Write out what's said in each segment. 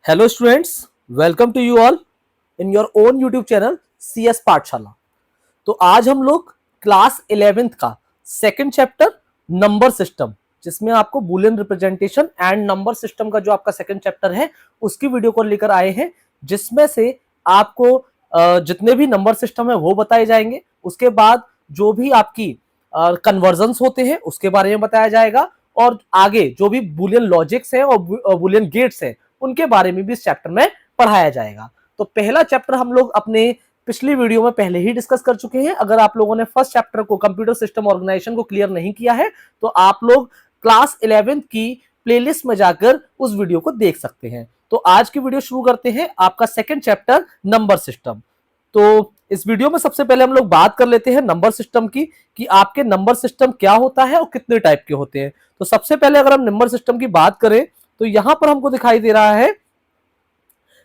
Hello students, welcome to you all in your own YouTube channel CS Pathshala. तो आज हम लोग क्लास 11th का सेकंड चैप्टर नंबर सिस्टम, जिसमें आपको Boolean representation and number system का जो आपका सेकंड चैप्टर है उसकी वीडियो को लेकर आए हैं, जिसमें से आपको जितने भी नंबर सिस्टम है वो बताए जाएंगे। उसके बाद जो भी आपकी कन्वर्जन्स होते हैं उसके बारे में बताया जाएगा, और आगे जो भी बूलियन लॉजिक्स हैं और बूलियन गेट्स हैं उनके बारे में भी इस चैप्टर में पढ़ाया जाएगा। तो पहला चैप्टर हम लोग अपने पिछली वीडियो में पहले ही डिस्कस कर चुके हैं। अगर आप लोगों ने फर्स्ट चैप्टर को कंप्यूटर सिस्टम ऑर्गेनाइजेशन को क्लियर नहीं किया है तो आप लोग क्लास 11th की प्लेलिस्ट में जाकर उस वीडियो को देख सकते हैं। तो आज की वीडियो शुरू करते हैं, आपका सेकंड चैप्टर नंबर सिस्टम। तो इस वीडियो में सबसे पहले हम लोग बात कर लेते हैं नंबर सिस्टम की, कि आपके नंबर सिस्टम क्या होता है और कितने टाइप के होते हैं। तो सबसे पहले अगर हम नंबर सिस्टम की बात करें तो यहां पर हमको दिखाई दे रहा है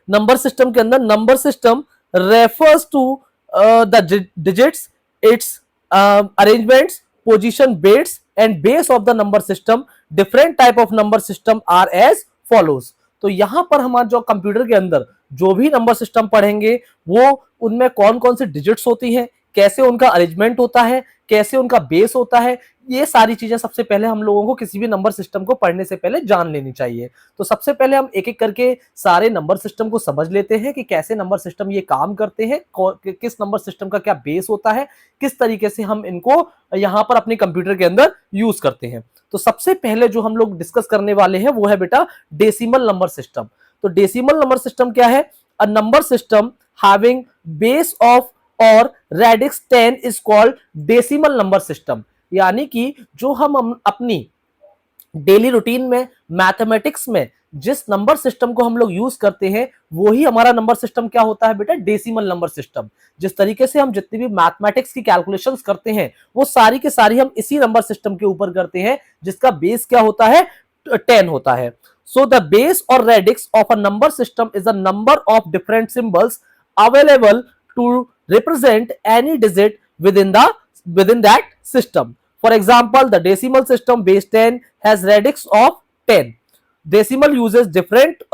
नंबर सिस्टम के अंदर, number system refers to the digits, its arrangements, position, weights and base of the number system. Different type of number system are as follows. तो यहां पर हमारे जो कंप्यूटर के अंदर जो भी नंबर सिस्टम पढ़ेंगे वो उनमें कौन कौन सी डिजिट्स होती हैं, कैसे उनका अरेंजमेंट होता है, कैसे उनका बेस होता है, ये सारी चीजें सबसे पहले हम लोगों को किसी भी नंबर सिस्टम को पढ़ने से पहले जान लेनी चाहिए। तो सबसे पहले हम एक एक करके सारे नंबर सिस्टम को समझ लेते हैं कि कैसे नंबर सिस्टम ये काम करते हैं, किस नंबर सिस्टम का क्या बेस होता है, किस तरीके से हम इनको यहाँ पर अपने कंप्यूटर के अंदर यूज करते हैं। तो सबसे पहले जो हम लोग डिस्कस करने वाले हैं वो है बेटा डेसिमल नंबर सिस्टम। तो डेसिमल नंबर सिस्टम क्या है? A number system having base of or radix 10 is called decimal number system. यानी कि जो हम अपनी डेली रूटीन में मैथमेटिक्स में जिस नंबर सिस्टम को हम लोग यूज करते हैं वही हमारा नंबर सिस्टम क्या होता है बेटा? Decimal number system. जिस तरीके से हम जितनी भी मैथमेटिक्स की कैलकुलेशंस करते हैं वो सारी की सारी हम इसी नंबर सिस्टम के ऊपर करते हैं, जिसका बेस क्या होता है? 10 होता है। So the base or radix of a number system is a number of different symbols available to represent any digit within that system. For example, the decimal system base 10 has radix of 10. Decimal uses different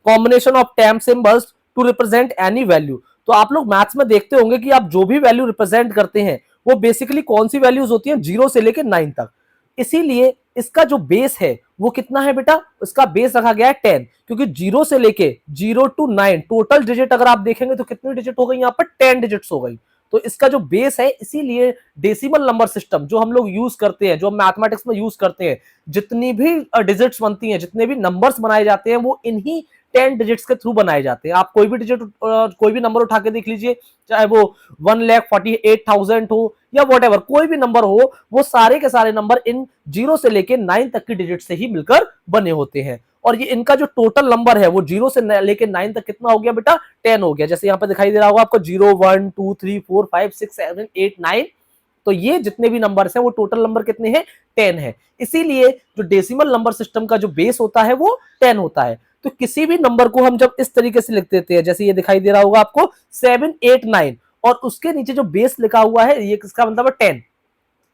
combination of temp symbols to represent any value. तो आप लोग maths में देखते होंगे कि आप जो भी वैल्यू रिप्रेजेंट करते हैं वो बेसिकली कौन सी वैल्यूज होती हैं? 0 से लेकर 9 तक। इसीलिए इसका जो बेस है वो कितना है बेटा? इसका बेस रखा गया है 10, क्योंकि 0 से लेके 0 to 9 टोटल डिजिट अगर आप देखेंगे तो कितनी डिजिट हो गई? यहाँ पर 10 डिजिट्स हो गई। तो इसका जो बेस है, इसीलिए डेसिमल नंबर सिस्टम जो हम लोग यूज करते हैं, जो मैथमेटिक्स में यूज करते हैं, जितनी भी डिजिट्स बनती हैं, जितने भी नंबर्स बनाए जाते हैं वो इन्हीं 10 डिजिट्स के थ्रू बनाए जाते हैं। आप कोई भी डिजिट कोई भी नंबर उठा के देख लीजिए, चाहे वो 1,48,000 हो या वॉट एवर, कोई भी नंबर हो, वो सारे के सारे नंबर इन 0 से लेके 9 तक की डिजिट से ही मिलकर बने होते हैं। और ये इनका जो टोटल नंबर है वो 0 से लेके 9 तक कितना हो गया बेटा? 10 हो गया। जैसे यहाँ पे दिखाई दे रहा होगा आपको 0, 1, 2, 3, 4, 5, 6, 7, 8, 9। तो ये जितने भी नंबर्स हैं वो टोटल नंबर कितने हैं? 10 है। इसीलिए जो डेसिमल नंबर सिस्टम का जो बेस होता है वो 10 होता है। तो किसी भी नंबर को हम जब इस तरीके से लिख देते हैं, जैसे ये दिखाई दे रहा होगा आपको 7, 8, 9, और उसके नीचे जो बेस लिखा हुआ है ये किसका मतलब है? 10।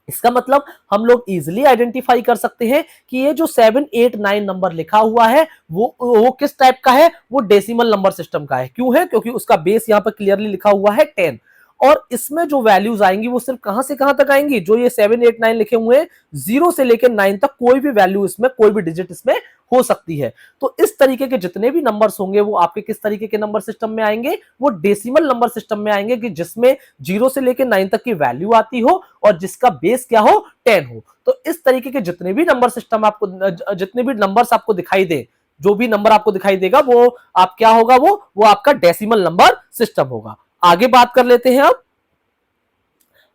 इसका मतलब हम लोग इजिली आइडेंटिफाई कर सकते हैं कि ये जो 7, 8, 9 नंबर लिखा हुआ है वो किस टाइप का है? वो डेसिमल नंबर सिस्टम का है। क्यों है? क्योंकि उसका बेस यहाँ पर क्लियरली लिखा हुआ है 10। और इसमें जो वैल्यूज आएंगी वो सिर्फ कहां से कहां तक आएंगी? जो ये 7, 8, 9 लिखे हुए हैं, 0 से लेकर 9 तक कोई भी वैल्यू इसमें, कोई भी डिजिट इसमें हो सकती है। तो इस तरीके के जितने भी नंबर्स होंगे वो आपके किस तरीके के नंबर सिस्टम में आएंगे? वो डेसिमल नंबर सिस्टम में आएंगे, कि जिसमें 0 से लेकर 9 तक की वैल्यू आती हो और जिसका बेस क्या हो? 10 हो। तो इस तरीके के जितने भी नंबर सिस्टम आपको, जितने भी नंबर्स आपको दिखाई दे, जो भी नंबर आपको दिखाई देगा वो आप क्या होगा? वो आपका डेसिमल नंबर सिस्टम होगा। आगे बात कर लेते हैं। अब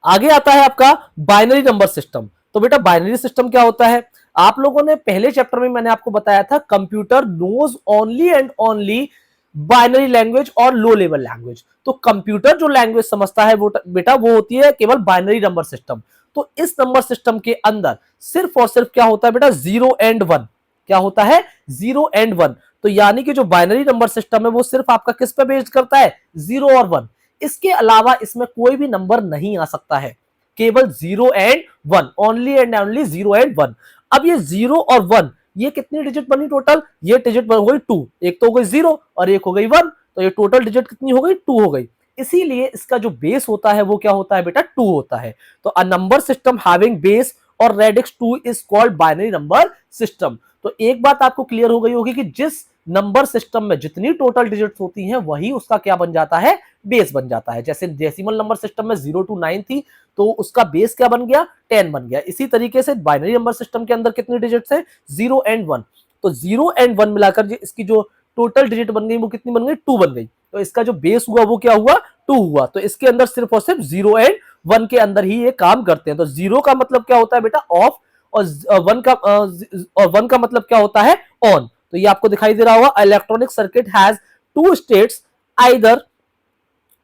आगे आता है आपका बाइनरी नंबर सिस्टम। तो बेटा बाइनरी सिस्टम क्या होता है? आप लोगों ने पहले चैप्टर में मैंने आपको बताया था, computer knows only and only binary language और लो लेवल लैंग्वेज। तो कंप्यूटर जो लैंग्वेज समझता है वो बेटा वो होती है केवल बाइनरी नंबर सिस्टम। तो इस नंबर सिस्टम के अंदर सिर्फ और सिर्फ क्या होता है बेटा? 0 एंड 1। क्या होता है? 0 एंड 1। तो यानी कि जो बाइनरी नंबर सिस्टम है वो सिर्फ आपका किस पे बेस्ड करता है? 0 और 1। इसके अलावा इसमें कोई भी नंबर नहीं आ सकता है, केवल 0 and 1, only and only 0 and 1। अब ये 0 और 1 ये कितनी डिजिट बनी टोटल, ये डिजिट हो गई 2, एक तो हो गई 0 और एक हो गई 1, तो ये टोटल डिजिट कितनी हो गई, 2 हो गई। इसीलिए इसका जो बेस होता है वो क्या होता है बेटा, 2 होता है। तो a number system having base or radix 2 is called binary number system. तो एक बात आपको क्लियर हो गई होगी कि जिस नंबर सिस्टम में जितनी टोटल डिजिट्स होती हैं वही उसका क्या बन जाता है, बेस बन जाता है। जैसे डेसिमल नंबर सिस्टम में 0 to 9 थी तो उसका बेस क्या बन गया, 10 बन गया। इसी तरीके से बाइनरी नंबर सिस्टम के अंदर कितनी डिजिट्स हैं, 0 and 1, तो 0 and 1 मिलाकर इसकी जो टोटल डिजिट बन गई वो कितनी बन गई, 2 बन गई। तो इसका जो बेस हुआ वो क्या हुआ, 2 हुआ। तो इसके अंदर सिर्फ और सिर्फ 0 and 1 के अंदर ही ये काम करते हैं। तो 0 का मतलब क्या होता है बेटा, ऑफ, और 1 का मतलब क्या होता है, ऑन। तो ये आपको दिखाई दे रहा होगा, electronic circuit has 2 states, either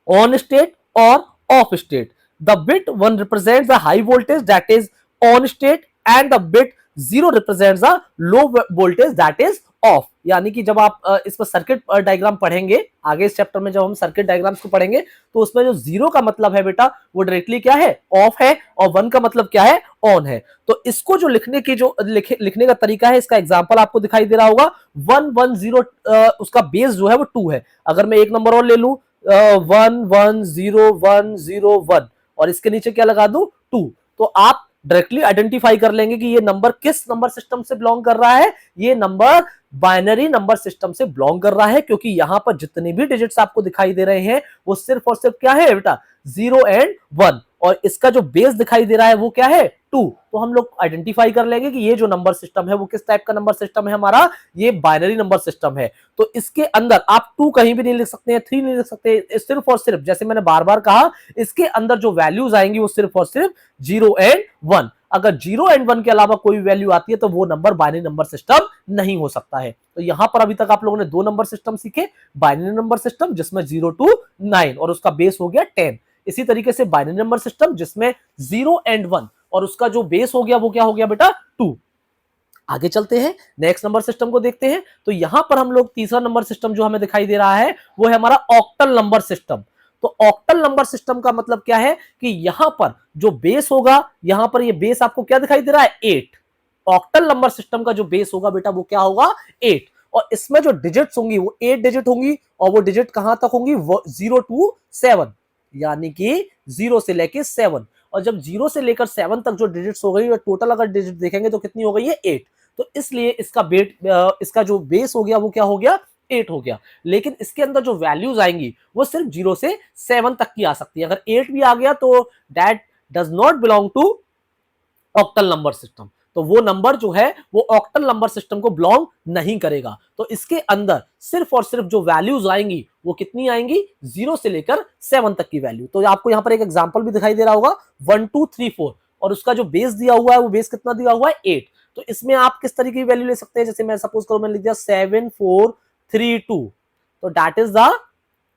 on state or off state. The bit 1 represents the high voltage, that is on state, and the bit 0 represents the low voltage, that is off। यानी कि जब आप इस पर सर्किट डायग्राम पढ़ेंगे आगे इस chapter में, जब हम सर्किट डायग्राम्स को पढ़ेंगे तो उसमें जो 0 का मतलब है बेटा वो डायरेक्टली क्या है, ऑफ है, और 1 का मतलब क्या है, ऑन है। तो इसको जो लिखने की जो लिखने का तरीका है, इसका एग्जांपल आपको दिखाई दे रहा होगा, 110, उसका बेस जो है वो 2 है। अगर मैं एक नंबर और ले लूं, 110 101 और इसके नीचे क्या लगा दूं, 2, तो आप डायरेक्टली आइडेंटिफाई कर लेंगे कि ये नंबर किस नंबर सिस्टम से बिलोंग कर रहा है, ये नंबर बाइनरी नंबर सिस्टम से बिलोंग कर रहा है, क्योंकि यहां पर जितने भी डिजिट्स आपको दिखाई दे रहे हैं वो सिर्फ और सिर्फ क्या है बेटा, 0 and 1, और इसका जो बेस दिखाई दे रहा है वो क्या है, 2। तो हम लोग आइडेंटिफाई कर लेंगे कि ये जो नंबर सिस्टम है वो किस टाइप का नंबर सिस्टम है हमारा, ये बाइनरी नंबर सिस्टम है। तो इसके अंदर आप 2 कहीं भी नहीं लिख सकते हैं, 3 नहीं लिख सकते, सिर्फ और सिर्फ जैसे मैंने बार बार कहा, इसके अंदर जो वैल्यूज आएंगी वो सिर्फ और सिर्फ 0 and 1। अगर 0 and 1 के अलावा कोई वैल्यू आती है तो वो नंबर बाइनरी नंबर सिस्टम नहीं हो सकता है। तो यहां पर अभी तक आप लोगों ने 2 नंबर सिस्टम सीखे, बाइनरी नंबर सिस्टम जिसमें 0 to 9 और उसका बेस हो गया 10, इसी तरीके से बाइनरी नंबर सिस्टम जिसमें 0 and 1 और उसका जो बेस हो गया वो क्या हो गया बेटा, 2। आगे चलते हैं, नेक्स्ट नंबर सिस्टम को देखते हैं। तो यहां पर हम लोग तीसरा नंबर सिस्टम जो हमें दिखाई दे रहा है वो है हमारा ऑक्टल नंबर सिस्टम। तो ऑक्टल नंबर सिस्टम का मतलब क्या है कि यहां पर जो बेस होगा, यहां पर ये बेस आपको क्या दिखाई दे रहा है, 8। ऑक्टल नंबर सिस्टम का जो बेस होगा बेटा वो क्या होगा, 8, और इसमें जो डिजिट्स होंगी वो 8 डिजिट होंगी, और वो डिजिट कहां तक होंगी, 0 to 7, यानी कि 0 से लेकर 7। और जब 0 से लेकर 7 तक जो डिजिट्स हो गई, टोटल अगर डिजिट देखेंगे तो कितनी हो गई है, 8। तो इसलिए इसका जो बेस हो गया वो क्या हो गया, 8 हो गया। लेकिन इसके अंदर जो वैल्यूज आएंगी वो सिर्फ 0 से 7 तक की आ सकती है। अगर 8 भी आ गया तो that does not belong to octal number system, तो वो नंबर जो है वो ऑक्टल नंबर सिस्टम को बिलोंग नहीं करेगा। तो इसके अंदर सिर्फ और सिर्फ जो वैल्यूज आएंगी वो कितनी आएंगी, 0 से लेकर 7 तक की वैल्यू। तो आपको यहां पर एक एग्जांपल भी दिखाई दे रहा होगा, 1 2 3 4, और उसका जो बेस दिया हुआ है वो बेस कितना दिया हुआ है, 8। तो इसमें आप किस तरीके की वैल्यू ले सकते हैं, जैसे मैं सपोज करो मैंने लिख दिया 7432, तो that is the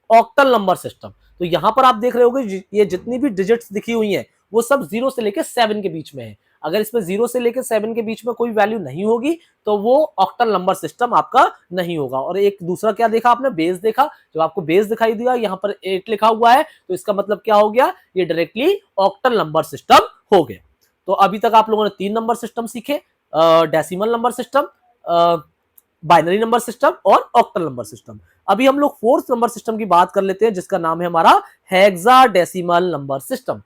octal number system. तो यहां पर आप देख रहे होगे ये जितनी भी डिजिट्स दिखी हुई हैं वो सब 0 से लेकर 7 के बीच में है। अगर इसमें 0 से लेकर 7 के बीच में कोई वैल्यू नहीं होगी तो वो ऑक्टल नंबर सिस्टम आपका नहीं होगा। और एक दूसरा क्या देखा आपने, बेस देखा, जब आपको बेस दिखाई दिया यहाँ पर 8 लिखा हुआ है तो इसका मतलब क्या हो गया, ये डायरेक्टली ऑक्टल नंबर सिस्टम हो गया। तो अभी तक आप लोगों ने 3 नंबर सिस्टम सीखे, decimal number system, binary number system और ऑक्टल नंबर सिस्टम। अभी हम लोग 4th नंबर सिस्टम की बात कर लेते हैं जिसका नाम है हमारा हेक्साडेसिमल नंबर सिस्टम।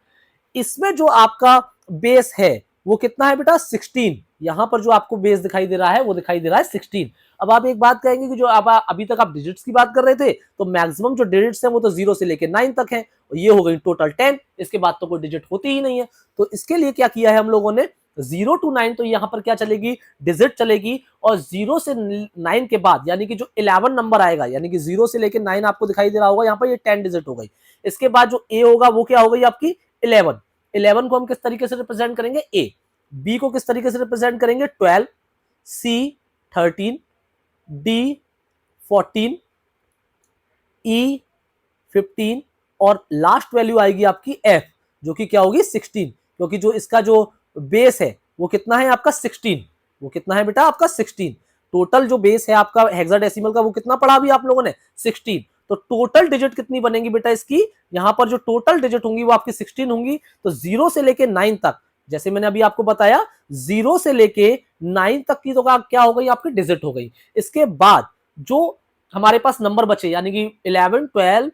इसमें जो आपका बेस है वो कितना है बेटा, 16। यहां पर जो आपको बेस दिखाई दे रहा है वो दिखाई दे रहा है 16। अब आप एक बात कहेंगे कि जो अभी तक आप डिजिट्स की बात कर रहे थे तो मैक्सिमम जो डिजिट्स हैं वो तो 0 से लेकर 9 तक हैं, और ये हो गई टोटल 10, इसके बाद तो कोई डिजिट होती ही नहीं है। तो इसके लिए क्या किया है हम लोगों ने, 0 to 9 तो यहां पर क्या चलेगी, डिजिट चलेगी, और 0 से 9 के बाद यानी कि जो 11 नंबर आएगा, यानी कि 0 से लेकर 9 आपको दिखाई दे रहा होगा, यहाँ पर ये 10 डिजिट हो गई। इसके बाद जो ए होगा वो क्या हो गई आपकी 11। 11 को हम किस तरीके से रिप्रेजेंट करेंगे, ए। बी को किस तरीके से रिप्रेजेंट करेंगे, 12, सी 13, डी 14, ई 15, और लास्ट वैल्यू आएगी आपकी एफ, जो कि क्या होगी 16, क्योंकि जो इसका जो बेस है वो कितना है आपका 16। वो कितना है बेटा आपका 16। टोटल जो बेस है आपका हेक्साडेसिमल का वो कितना पढ़ा अभी आप लोगों ने, 16। तो टोटल डिजिट कितनी बनेगी बेटा इसकी, यहां पर जो टोटल डिजिट होंगी वो आपकी 16 होंगी। तो 0 से लेके 9 तक जैसे मैंने अभी आपको बताया 0 से लेके 9 तक की तो क्या हो गई आपकी डिजिट हो गई। इसके बाद जो हमारे पास नंबर बचे यानी कि 11, 12,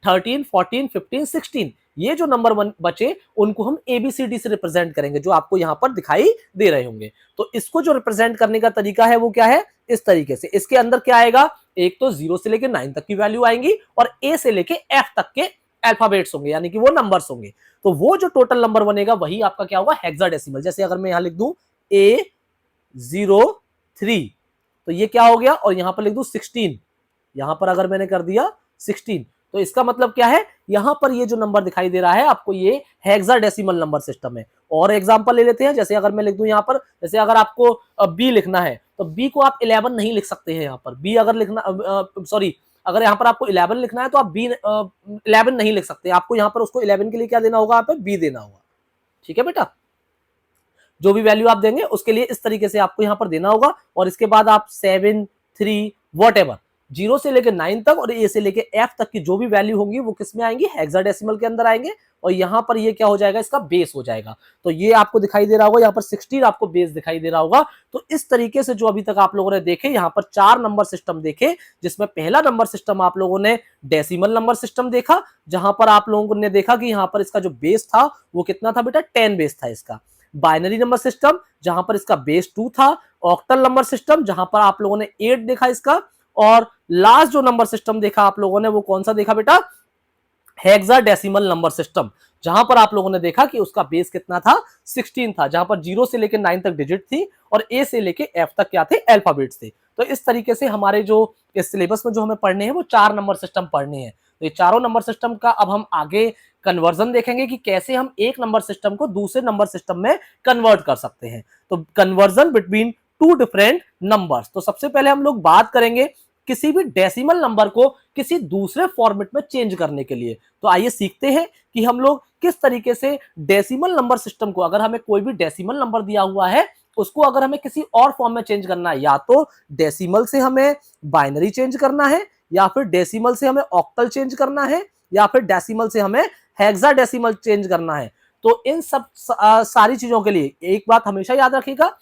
13, 14, 15, 16 ये जो नंबर बचे उनको हम ABCD से रिप्रेजेंट करेंगे जो आपको यहां पर दिखाई दे रहे होंगे। तो इसको जो रिप्रेजेंट करने का तरीका है वो क्या है, इस तरीके से। इसके अंदर क्या आएगा, एक तो 0 से लेके 9 तक की वैल्यू आएंगी और A से लेके F तक के अल्फाबेट्स होंगे यानी कि वो नंबर्स होंगे। तो वो जो टोटल नंबर बनेगा वही आपका क्या होगा, हेक्साडेसिमल। जैसे अगर मैं यहां लिख दूं A03 तो ये क्या हो गया, और यहां पर लिख दूं 16, यहां पर अगर मैंने कर दिया 16 तो इसका मतलब क्या है, यहां पर ये जो नंबर दिखाई दे रहा है आपको ये हेक्साडेसिमल नंबर सिस्टम है। और एग्जांपल ले लेते हैं, जैसे अगर मैं लिख दूं यहां पर, जैसे अगर आपको बी लिखना है तो बी को आप 11 नहीं लिख सकते हैं। यहां पर बी अगर लिखना सॉरी अगर यहां पर आपको 11 लिखना है तो आप बी 11 नहीं लिख सकते, आपको यहां पर उसको 11 के लिए क्या देना होगा, यहाँ पे बी देना होगा। ठीक है बेटा, जो भी वैल्यू आप देंगे उसके लिए इस तरीके से आपको यहां पर देना होगा। और इसके बाद आप 7, 3 वॉट 0 से लेकर 9 तक और ए से लेकर एफ तक की जो भी वैल्यू होंगी वो किस में आएंगी, हेक्साडेसिमल के अंदर आएंगे। और यहां पर ये क्या हो जाएगा, इसका बेस हो जाएगा। तो ये आपको दिखाई दे रहा होगा, यहाँ पर 16 आपको बेस दिखाई दे रहा होगा। तो इस तरीके से जो अभी तक आप लोगों ने देखे, यहाँ पर 4 नंबर सिस्टम देखे, जिसमें पहला नंबर सिस्टम आप लोगों ने डेसिमल नंबर सिस्टम देखा, जहां पर आप लोगों ने देखा कि यहाँ पर इसका जो बेस था वो कितना था बेटा, 10 बेस था इसका। बाइनरी नंबर सिस्टम जहां पर इसका बेस 2 था। ऑक्टल नंबर सिस्टम जहां पर आप लोगों ने 8 देखा इसका। और लास्ट जो नंबर सिस्टम देखा आप लोगों ने वो कौन सा देखा बेटा, हेक्साडेसिमल नंबर सिस्टम, जहां पर आप लोगों ने देखा कि उसका बेस कितना था, 16 था, जहां पर 0 से लेकर 9 तक डिजिट थी और ए से लेकर एफ तक क्या थे, अल्फाबेट्स थे। तो इस तरीके से हमारे जो इस सिलेबस में जो हमें पढ़ने हैं वो 4 नंबर सिस्टम पढ़ने हैं। तो ये चारों नंबर सिस्टम का अब हम आगे कन्वर्जन देखेंगे कि कैसे हम एक नंबर सिस्टम को दूसरे नंबर सिस्टम में कन्वर्ट कर सकते हैं। तो conversion between two different numbers. तो सबसे पहले हम लोग बात करेंगे किसी भी डेसिमल नंबर को किसी दूसरे फॉर्मेट में चेंज करने के लिए। तो आइए सीखते हैं कि हम लोग किस तरीके से डेसिमल नंबर सिस्टम को, अगर हमें कोई भी डेसिमल नंबर दिया हुआ है उसको अगर हमें किसी और फॉर्म में चेंज करना है, या तो डेसिमल से हमें बाइनरी चेंज करना है, या फिर डेसिमल से हमें ऑक्टल चेंज करना है, या फिर डेसिमल से हमें हेक्साडेसिमल चेंज करना है। तो इन सब सारी चीजों के लिए एक बात हमेशा याद रखिएगा,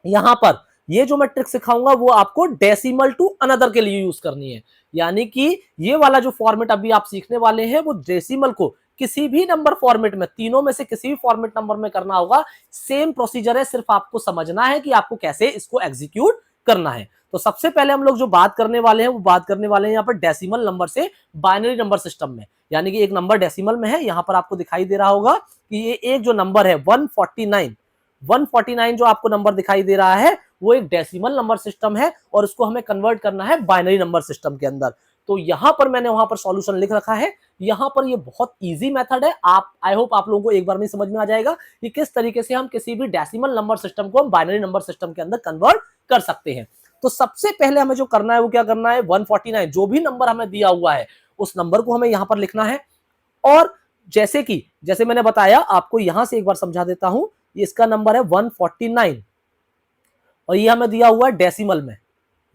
यहां पर ये जो मैं ट्रिक सिखाऊंगा वो आपको डेसिमल टू अनदर के लिए यूज करनी है। यानी कि ये वाला जो फॉर्मेट अभी आप सीखने वाले हैं वो डेसिमल को किसी भी नंबर फॉर्मेट में, तीनों में से किसी भी फॉर्मेट नंबर में करना होगा। सेम प्रोसीजर है, सिर्फ आपको समझना है कि आपको कैसे इसको एग्जीक्यूट करना है। तो सबसे पहले हम लोग जो बात करने वाले हैं वो बात करने वाले हैं यहाँ पर डेसिमल नंबर से बाइनरी नंबर सिस्टम में। यानी कि एक नंबर डेसिमल में है, यहाँ पर आपको दिखाई दे रहा होगा कि ये एक जो नंबर है 149 जो आपको नंबर दिखाई दे रहा है वो एक डेसिमल नंबर सिस्टम है और उसको हमें कन्वर्ट करना है बाइनरी नंबर सिस्टम के अंदर। तो यहां पर मैंने वहां पर सॉल्यूशन लिख रखा है। यहां पर ये बहुत इजी मेथड है, आप आई होप आप लोगों को एक बार में समझ में आ जाएगा कि किस तरीके से हम किसी भी डेसिमल नंबर सिस्टम को हम बाइनरी नंबर सिस्टम के अंदर कन्वर्ट कर सकते हैं। तो सबसे पहले हमें जो करना है वो क्या करना है, 149 जो भी नंबर हमें दिया हुआ है उस नंबर को हमें यहां पर लिखना है। और जैसे मैंने बताया आपको, यहां से एक बार समझा देता हूं, इसका नंबर है 149 और ये हमें दिया हुआ है डेसिमल में।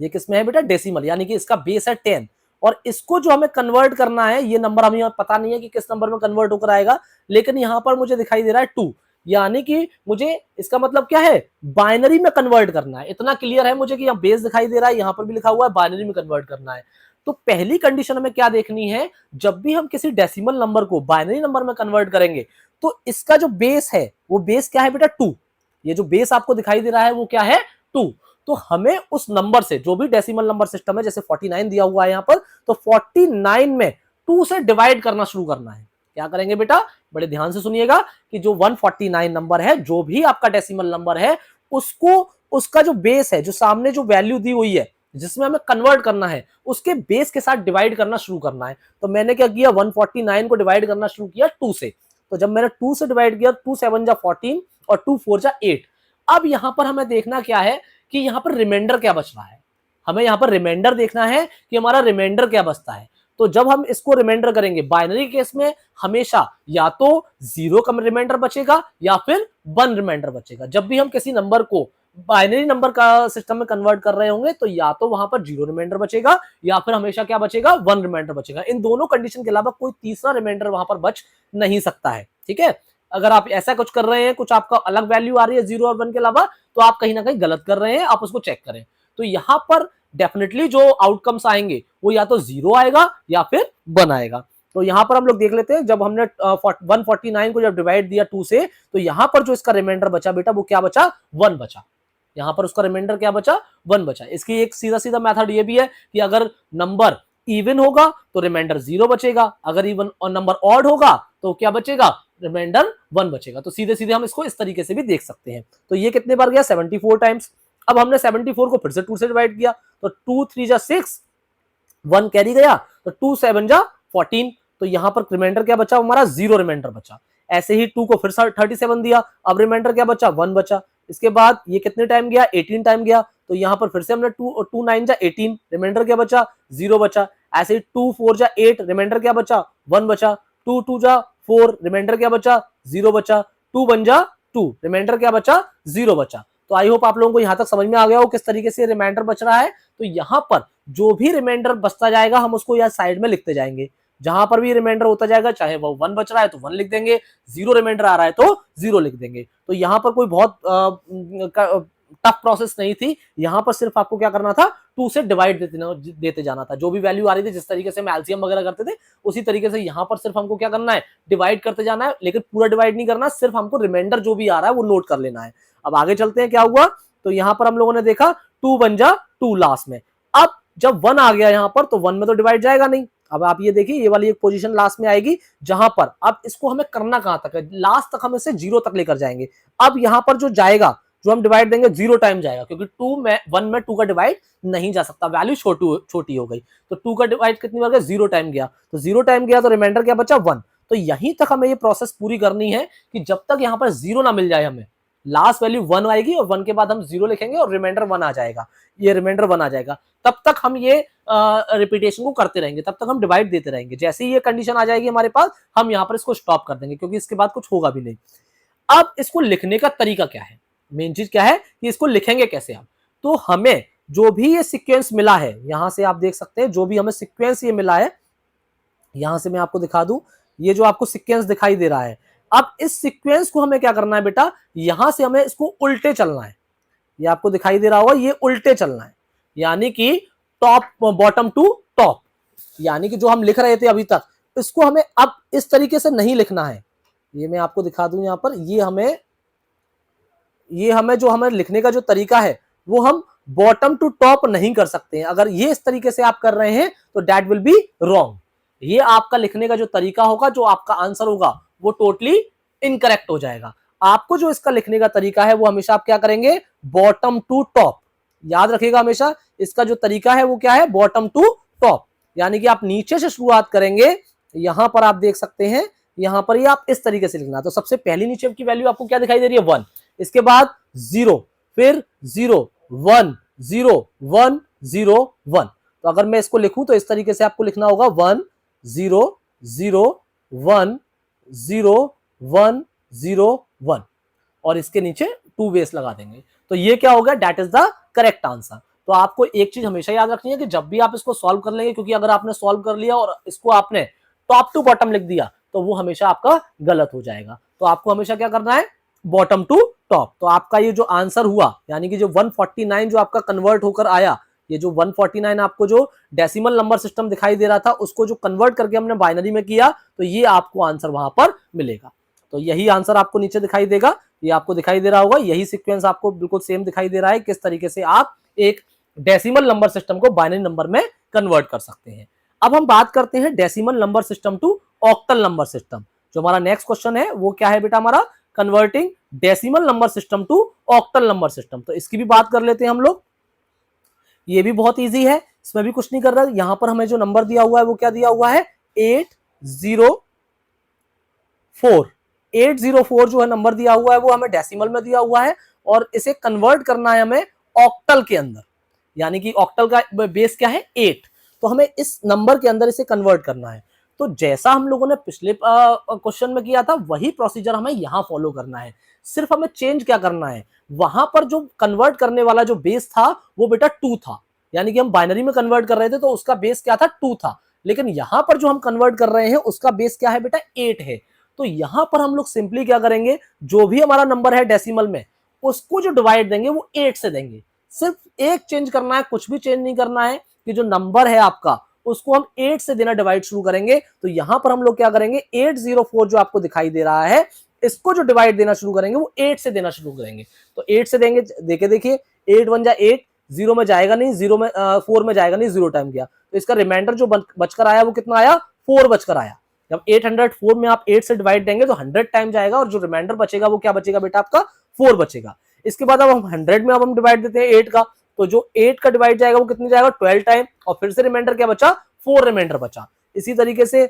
ये किसमें है बेटा, डेसिमल, यानी कि इसका बेस है 10 और इसको जो हमें कन्वर्ट करना है, ये नंबर हमें पता नहीं है कि किस नंबर में कन्वर्ट होकर आएगा, लेकिन यहां पर मुझे दिखाई दे रहा है 2, यानी कि मुझे इसका मतलब क्या है, बाइनरी में कन्वर्ट करना है। इतना क्लियर है मुझे कि यहाँ बेस दिखाई दे रहा है, यहां पर भी लिखा हुआ है बाइनरी में कन्वर्ट करना है। तो पहली कंडीशन हमें क्या देखनी है, जब भी हम किसी डेसिमल नंबर को बाइनरी नंबर में कन्वर्ट करेंगे तो इसका जो बेस है वो बेस क्या है बेटा, 2। ये जो बेस आपको दिखाई दे रहा है वो क्या है, 2। तो हमें उस नंबर से, जो भी डेसिमल नंबर सिस्टम है, जैसे 49 दिया हुआ है यहां पर, तो 49 में 2 से डिवाइड करना शुरू करना है। क्या करेंगे बेटा, बड़े ध्यान से सुनिएगा कि जो 149 नंबर है, जो भी आपका डेसिमल नंबर है, उसको उसका जो बेस है, जो सामने जो वैल्यू दी हुई है जिसमें हमें कन्वर्ट करना है, उसके बेस के साथ डिवाइड करना शुरू करना है। तो मैंने क्या किया, 149 को डिवाइड करना शुरू किया 2 से। तो जब मैंने 2 से डिवाइड किया, 2 7 जा 14 और 2 4 जा 8। अब यहां पर हमें देखना क्या है कि यहां पर रिमाइंडर क्या बच रहा है, हमें यहां पर रिमाइंडर देखना है कि हमारा रिमाइंडर क्या बचता है। तो जब हम इसको रिमाइंडर करेंगे, बाइनरी केस में हमेशा या तो 0 का रिमाइंडर बचेगा या फिर 1 रिमाइंडर बचेगा। जब भी हम किसी नंबर को बाइनरी नंबर का सिस्टम में कन्वर्ट कर रहे होंगे तो या तो वहां पर 0 रिमाइंडर बचेगा या फिर हमेशा क्या बचेगा, 1 रिमाइंडर बचेगा। इन दोनों कंडीशन के अलावा कोई तीसरा रिमाइंडर वहां पर बच नहीं सकता है। ठीक है, अगर आप ऐसा कुछ कर रहे हैं, कुछ आपका अलग वैल्यू आ रही है 0 और 1 के अलावा, तो आप कहीं ना कहीं गलत कर रहे हैं, आप उसको चेक करें। तो यहां पर डेफिनेटली जो आउटकम्स आएंगे वो या तो 0 आएगा या फिर 1 आएगा। तो यहां पर हम लोग देख लेते हैं, जब हमने 149 को जब डिवाइड दिया 2 से, तो यहां पर जो इसका रिमाइंडर बचा बेटा वो क्या बचा, 1 बचा। यहां पर उसका रिमाइंडर क्या बचा, 1 बचा। इसकी एक सीधा सीधा मेथड ये भी है कि अगर नंबर इवन होगा तो रिमाइंडर 0 बचेगा, अगर इवन और नंबर ऑड होगा तो क्या बचेगा, रिमाइंडर 1 बचेगा। तो सीधे सीधे हम इसको इस तरीके से भी देख सकते हैं। तो ये कितने बार गया, 74 टाइम्स। अब हमने 74 को फिर से 2 से डिवाइड किया, तो 2 3 जा 6, 1 कैरी गया, तो 2 7 जा 14। तो यहां पर रिमाइंडर क्या बचा हमारा, 0 रिमाइंडर बचा। ऐसे ही 2 को फिर 37 दिया, अब रिमाइंडर क्या बचा, 1 बचा। इसके बाद ये कितने टाइम गया, 18 टाइम गया, तो यहां पर फिर से हमने 2 9 जा 18, रिमाइंडर क्या बचा, 0 बचा। ऐसे ही 2 4 जा 8, रिमाइंडर क्या बचा, 1 बचा। 2 2 जा 4, रिमाइंडर क्या बचा, 0 बचा। 2 1 जा 2, रिमाइंडर क्या बचा, 0 बचा। तो आई होप आप लोगों को यहां तक समझ में आ गया हो किस तरीके से रिमाइंडर बच रहा है। तो यहां पर जो भी रिमाइंडर बचता जाएगा हम उसको यह साइड में लिखते जाएंगे। जहां पर भी रिमाइंडर होता जाएगा, चाहे वो 1 बच रहा है तो 1 लिख देंगे, 0 रिमाइंडर आ रहा है तो 0 लिख देंगे। तो यहां पर कोई बहुत टफ प्रोसेस नहीं थी, यहां पर सिर्फ आपको क्या करना था, 2 से डिवाइड देते जाना था। जो भी वैल्यू आ रही थी, जिस तरीके से हम एलसीएम वगैरह करते थे, उसी तरीके से यहां पर सिर्फ हमको क्या करना है, डिवाइड करते जाना है। लेकिन पूरा डिवाइड नहीं करना, सिर्फ हमको रिमाइंडर जो भी आ रहा है वो नोट कर लेना है। अब आगे चलते हैं, क्या हुआ, तो यहां पर हम लोगों ने देखा 2 1 जा 2 लास्ट में। अब जब 1 आ गया यहां पर, तो 1 में तो डिवाइड जाएगा नहीं। अब आप ये देखिए, ये वाली एक पोजीशन लास्ट में आएगी, जहां पर अब इसको हमें करना कहां तक है, लास्ट तक हम इसे 0 तक लेकर जाएंगे। अब यहां पर जो जाएगा, जो हम डिवाइड देंगे, 0 टाइम जाएगा, क्योंकि 1 में 2 का डिवाइड नहीं जा सकता, वैल्यू छोटी हो गई। तो 2 का डिवाइड कितनी बार गया, 0 टाइम गया। तो 0 टाइम गया तो रिमाइंडर क्या बचा, 1। तो यहीं तक हमें ये प्रोसेस पूरी करनी है कि जब तक यहां पर 0 ना मिल जाए हमें, लास्ट वैल्यू 1 आएगी और 1 के बाद हम 0 लिखेंगे और रिमाइंडर 1 आ जाएगा, ये रिमाइंडर 1 आ जाएगा। तब तक हम ये रिपीटेशन को करते रहेंगे, तब तक हम डिवाइड देते रहेंगे। जैसे ही ये कंडीशन आ जाएगी हमारे पास, हम यहाँ पर इसको स्टॉप कर देंगे, क्योंकि इसके बाद कुछ होगा भी नहीं। अब इसको लिखने का तरीका क्या है, मेन चीज क्या है कि इसको लिखेंगे कैसे आप। तो हमें जो भी ये सीक्वेंस मिला है, यहां से आप देख सकते हैं, जो भी हमें सीक्वेंस ये मिला है, यहां से मैं आपको दिखा दूं, ये जो आपको सीक्वेंस दिखाई दे रहा है, अब इस सीक्वेंस को हमें क्या करना है बेटा, यहां से हमें इसको उल्टे चलना है। ये आपको दिखाई दे रहा होगा, ये उल्टे चलना है, यानी कि टॉप बॉटम टू टॉप। यानी कि जो हम लिख रहे थे अभी तक, इसको हमें अब इस तरीके से नहीं लिखना है। ये मैं आपको दिखा दूं, यहां पर ये हमें जो हमें लिखने का जो तरीका है, वो हम बॉटम टू टॉप नहीं कर सकते हैं। अगर ये इस तरीके से आप कर रहे हैं तो दैट विल बी रॉन्ग। ये आपका लिखने का जो तरीका होगा, जो आपका आंसर होगा, वो टोटली इनकरेक्ट हो जाएगा। आपको जो इसका लिखने का तरीका है, वो हमेशा आप क्या करेंगे, बॉटम टू टॉप। याद रखिएगा हमेशा, इसका जो तरीका है वो क्या है, बॉटम टू टॉप। यानी कि आप नीचे से शुरुआत करेंगे, यहां पर आप देख सकते हैं, यहां पर ये आप इस तरीके से लिखना। तो सबसे पहली नीचे की वैल्यू आपको क्या दिखाई दे रही है, 1, इसके बाद 0, फिर 0 1 0 1 0 1। तो अगर मैं इसको लिखूं तो इस तरीके से आपको लिखना होगा 1 0 0 1 0 1 0 1, और इसके नीचे 2 बेस लगा देंगे। तो ये क्या होगा, that is the correct answer. तो आपको एक चीज हमेशा याद रखनी है कि जब भी आप इसको सॉल्व कर लेंगे, क्योंकि अगर आपने सॉल्व कर लिया और इसको आपने टॉप टू बॉटम लिख दिया, तो वो हमेशा आपका गलत हो जाएगा। तो आपको हमेशा क्या करना है, बॉटम टू टॉप। तो आपका ये जो आंसर हुआ, यानी कि जो 149 जो आपका कन्वर्ट होकर आया, ये जो 149 आपको जो डेसिमल नंबर सिस्टम दिखाई दे रहा था, उसको जो कन्वर्ट करके हमने बाइनरी में किया, तो ये आपको आंसर वहां पर मिलेगा। तो यही आंसर आपको नीचे दिखाई देगा, ये आपको दिखाई दे रहा होगा, यही सीक्वेंस आपको बिल्कुल सेम दिखाई दे रहा है, किस तरीके से आप एक डेसिमल नंबर सिस्टम को बाइनरी नंबर में कन्वर्ट कर सकते हैं। अब हम बात करते हैं decimal number system to octal number system. जो हमारा नेक्स्ट क्वेश्चन है वो क्या है बेटा, हमारा converting decimal number system to octal number system. तो इसकी भी बात कर लेते हैं हम लोग। ये भी बहुत इजी है, इसमें भी कुछ नहीं कर रहा। यहां पर हमें जो नंबर दिया हुआ है वो क्या दिया हुआ है, 804। 804 जो है नंबर दिया हुआ है, वो हमें डेसिमल में दिया हुआ है, और इसे कन्वर्ट करना है हमें ऑक्टल के अंदर। यानी कि ऑक्टल का बेस क्या है, 8। तो हमें इस नंबर के अंदर इसे कन्वर्ट करना है। तो जैसा हम लोगों ने पिछले क्वेश्चन में किया था, वही प्रोसीजर हमें यहां फॉलो करना है। सिर्फ हमें चेंज क्या करना है, वहां पर जो कन्वर्ट करने वाला जो बेस था वो बेटा 2 था। यानी कि हम बाइनरी में कन्वर्ट कर रहे थे तो उसका बेस क्या था, 2 था। लेकिन यहां पर जो हम कन्वर्ट कर रहे हैं उसका बेस क्या है बेटा, 8 है। तो यहां पर हम लोग सिंपली क्या करेंगे, जो भी हमारा नंबर है डेसिमल में उसको जो डिवाइड देंगे वो 8 से देंगे। सिर्फ एक चेंज करना है, कुछ भी चेंज नहीं करना है कि जो नंबर है आपका उसको हम 8 से देना डिवाइड शुरू करेंगे। तो यहां पर हम लोग क्या करेंगे, 804 जो आपको दिखाई दे रहा है इसको जो डिवाइड देना शुरू करेंगे वो 8 से देना शुरू करेंगे। तो 8 से देंगे, देखिए 8 1 जा 8, 0 में जाएगा नहीं, 0 में 4 में जाएगा नहीं, 0 टाइम गया। तो इसका रिमाइंडर जो बचकर आया वो कितना आया, 4 बचकर आया। जब 804 में आप 8 से डिवाइड देंगे तो 100 टाइम जाएगा और जो रिमाइंडर बचेगा वो क्या बचेगा बेटा, आपका 4 बचेगा। इसके बाद अब हम 100 में अब हम डिवाइड देते हैं 8 का, तो जो 8 का डिवाइड जाएगा वो कितनी जाएगा, 12 टाइम, और फिर से रिमाइंडर क्या बचा, 4 रिमाइंडर बचा। इसी तरीके से